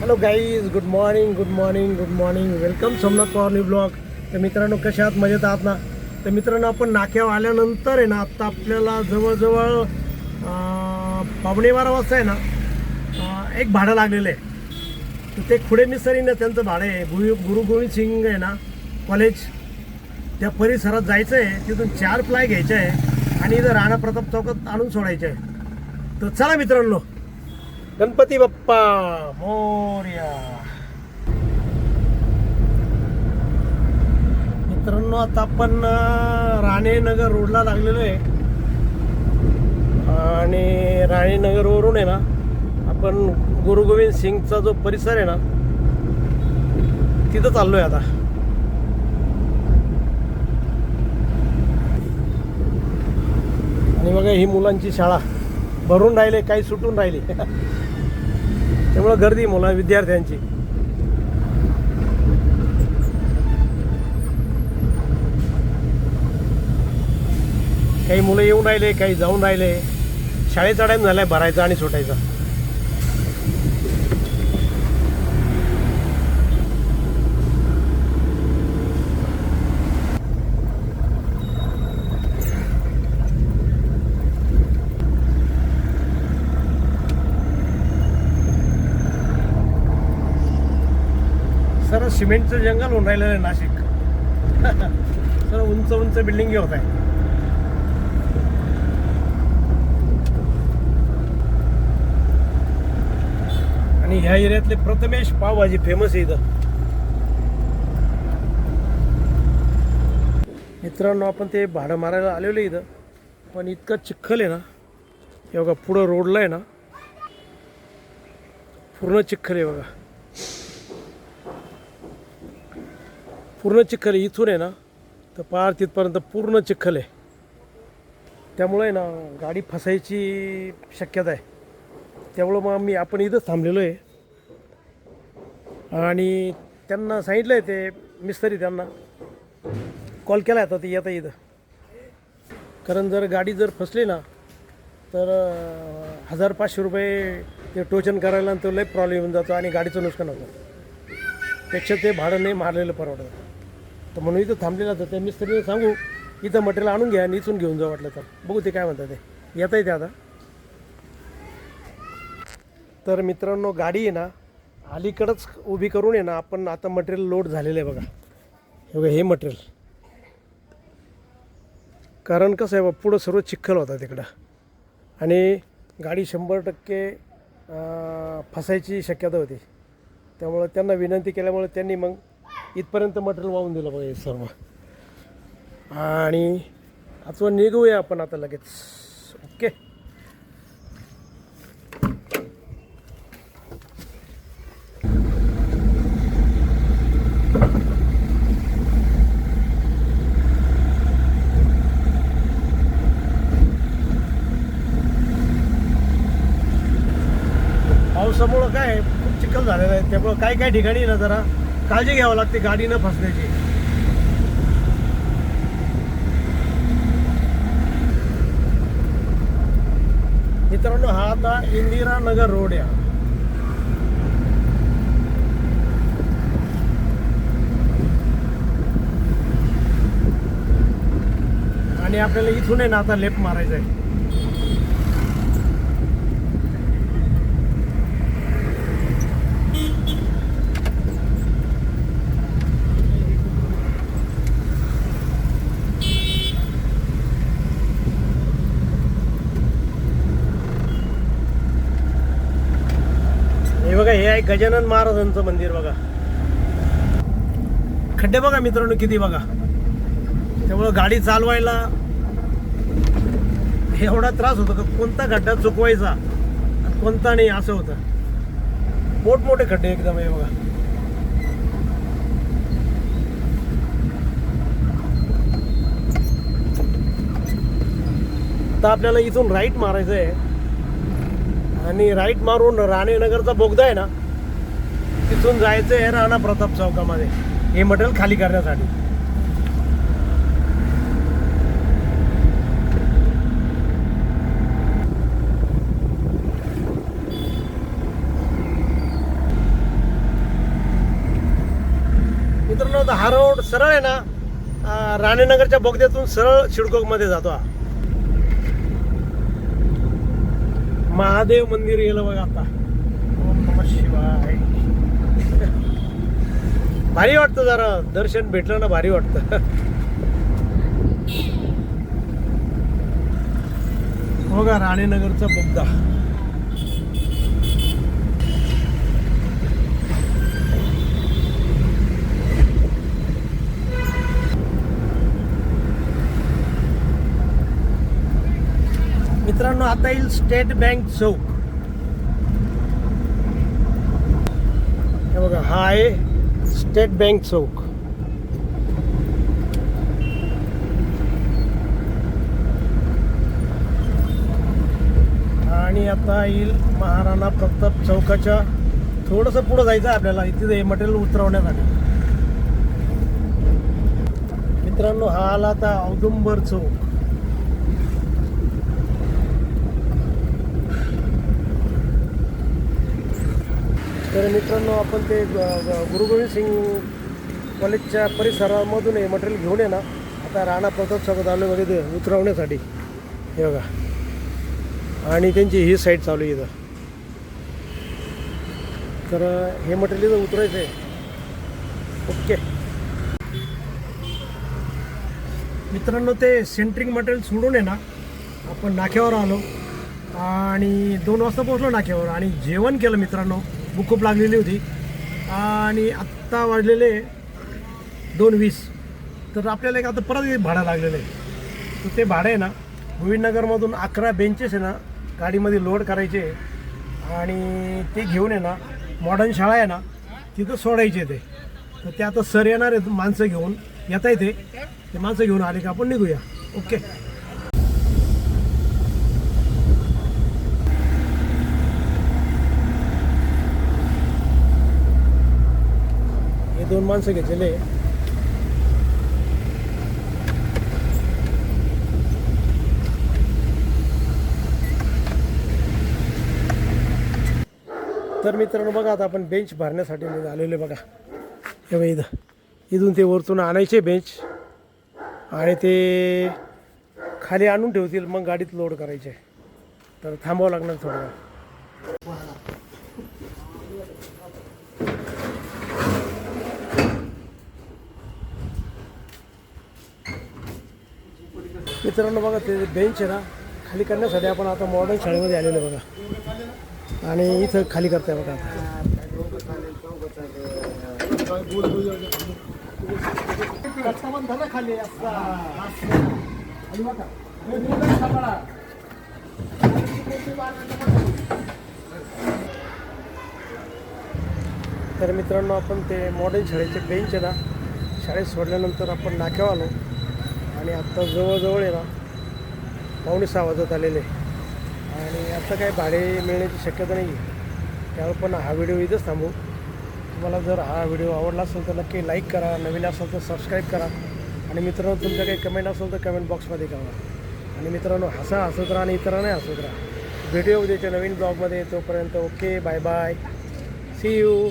Hello guys, good morning good morning good morning. Welcome Somnath Pawar new blog. तर मित्रांनो, कशा आहात? मजेत आहात ना? तर मित्रांनो, आपण नाक्यावर आल्यानंतर आहे ना, आत्ता आपल्याला जवळजवळ 11:15 वाजता आहे ना, एक भाडं लागलेलं आहे. तर ते खुडे मिसरीनं त्यांचं भाडं आहे. गुरु गोविंद सिंग आहे ना कॉलेज, त्या परिसरात जायचं आहे. तिथून 4 फ्लाय घ्यायचे आहे आणि इथं राणा प्रताप चौकात आणून सोडायचे आहे. तर चला मित्रांनो, गणपती बाप्पा मोरया. मित्रांनो, आता आपण राणेनगर रोडला लागलेलो आहे आणि राणेनगरवरून आहे ना, आपण गुरु गोविंद सिंगचा जो परिसर आहे ना, तिथं चाललोय आता. आणि बघा, ही मुलांची शाळा भरून राहिले, काही सुटून राहिली. त्यामुळं गर्दी मुलं विद्यार्थ्यांची. काही मुलं येऊन राहिले, काही जाऊन राहिले. शाळेचा टाईम झालाय भरायचा आणि सुटायचा. सर सिमेंटचं जंगल होऊन राहिलेलं आहे नाशिक. सर उंच उंच बिल्डिंग होत आहे. आणि ह्या एरियातले प्रथमेश पावभाजी फेमस आहे इथं. मित्रांनो, आपण ते भाडं मारायला आलेलो इथं, पण इतकं चिखल आहे ना. हे बघा, पुढं रोडला आहे ना, पूर्ण चिखल आहे बघा, पूर्ण चिखल आहे. इथून आहे ना तर पार तिथपर्यंत पूर्ण चिखल आहे. त्यामुळे आहे ना, गाडी फसायची शक्यता आहे. त्यामुळं मग आपण इथंच थांबलेलो आहे. आणि त्यांना सांगितलं आहे, ते मिस्त्री त्यांना कॉल केला आहे, तर ते येतं इथं. कारण जर गाडी जर फसली ना, तर 1500 रुपये ते टोचन करायला, तो लई प्रॉब्लेम येऊन जातो आणि गाडीचं नुकसान होतं. पेक्षा ते भाडं नाही मारलेलं परवडतं. तर म्हणून इथं थांबलेलं होतं. त्या मिस्त्रीने सांगू, इथं मटेरियल आणून घ्या आणि इथून घेऊन जाऊ वाटलं तर. बघू ते काय म्हणतात, ते येतं आहे ते आता. तर मित्रांनो, गाडी आहे ना अलीकडंच उभी करून आहे ना, आपण आता मटेरियल लोड झालेलं आहे बघा. हे बघा, हे मटेरियल. कारण कसं आहे बा, पुढं सर्व चिखल होता तिकडं आणि गाडी 100% फसायची शक्यता होती. त्यामुळं त्यांना विनंती केल्यामुळे त्यांनी मग इथपर्यंत मटेरियल वाहून दिलं बघा हे सर्व. आणि आता निघूया आपण आता लगेच. ओके. पावसामुळं काय खूप चिखल झालेलं आहे. त्यामुळं काही ठिकाणी ना जरा काळजी घ्यावी लागते गाडी न फसण्याची. मित्रांनो, हा आता इंदिरानगर रोड आहे. आणि आपल्याला इथून आहे ना आता लेफ्ट मारायचं आहे. हे बघा, हे आहे गजानन महाराजांचं मंदिर बघा. खड्डे बघा मित्रांनो किती बघा. त्यामुळं गाडी चालवायला एवढा त्रास होतो का कोणता खड्डा चुकवायचा आणि कोणता नाही, असं होतं. मोठमोठे खड्डे एकदम. हे बघा, आता आपल्याला इथून राईट मारायचं आहे आणि राईट मारून राणेनगरचा बोगदा आहे ना, तिथून जायचं आहे राणा प्रताप चौकामध्ये हे मटेरियल खाली करण्यासाठी. मित्रांनो आता हा रोड सरळ आहे ना राणीनगरच्या बोगद्यातून सरळ सिडकोमध्ये जातो हा. महादेव मंदिर गेलं बघा आता. ओम नमः शिवाय. भारी वाटतं जरा दर्शन भेटलं ना भारी वाटतं. बघा राणीनगरचा बोगदा. मित्रांनो आता येईल स्टेट बँक चौक. हे बघा हा आहे स्टेट बँक चौक. आणि आता येईल महाराणा प्रताप चौकाच्या थोडंसं पुढं जायचं आपल्याला इथे मटेरियल उतरवण्यासाठी. मित्रांनो हा आला आता औदुंबर चौक. तर मित्रांनो आपण ते गुरु गोविंद सिंग कॉलेजच्या परिसरामधून हे मटेरियल घेऊन आहे ना आता राणा प्रताप चौकात आलो बघा ते उतरवण्यासाठी. हे बघा आणि त्यांची ही साईड चालू आहे इथं. तर हे मटेरियल इथं उतरायचं आहे. ओके मित्रांनो ते सेंट्रिंग मटेरियल सोडून आहे ना आपण नाक्यावर आलो आणि 2 वाजता पोहोचलो नाक्यावर आणि जेवण केलं मित्रांनो. भूक खूप लागलेली होती आणि आत्ता वाजलेले 2:20. तर आपल्याला एक आता परत भाडं लागलेलं आहे. तर ते भाडं आहे ना गोविंदनगरमधून 11 बेंचेस आहे ना गाडीमध्ये लोड करायचे आणि ते घेऊन आहे ना मॉडर्न शाळा आहे ना तिथं सोडायचे ते. तर ते आता सर येणार आहेत माणसं घेऊन येता येते. ते माणसं घेऊन आले का आपण निघूया. ओके हे 2 माणसं घेतलेले. तर मित्रांनो बघा आता आपण बेंच भरण्यासाठी आलेले बघा. हे बघा इथून ते वरतून आणायचे बेंच आणि ते खाली आणून ठेवतील मग गाडीत लोड करायचे. तर थांबावं लागणार थोडं. मित्रांनो बघा ते बेंच आहे ना खाली करण्यासाठी आपण आता मॉडर्न शाळेमध्ये आलेलो बघा आणि इथं खाली करताय बघा. खाली तर मित्रांनो आपण ते मॉडर्न शाळेचे बेंच आहे ना शाळेत सोडल्यानंतर आपण नाक्यावर आलो आणि आत्ता जवळजवळ आहे ना 5:45 वाजत आलेले आणि आता काही भाडे मिळण्याची शक्यता नाही आहे. त्यावर पण हा व्हिडिओ इथंच थांबू. तुम्हाला जर हा व्हिडिओ आवडला असेल तर नक्की लाईक करा, नवीन असेल तर सबस्क्राईब करा आणि मित्रांनो तुमच्या काही कमेंट असेल तर कमेंट बॉक्समध्ये करा. आणि मित्रांनो हसत राहा आणि इतरांनाही हसत राहा. भेटूया उद्याच्या नवीन ब्लॉगमध्ये. तोपर्यंत okay bye bye. See you.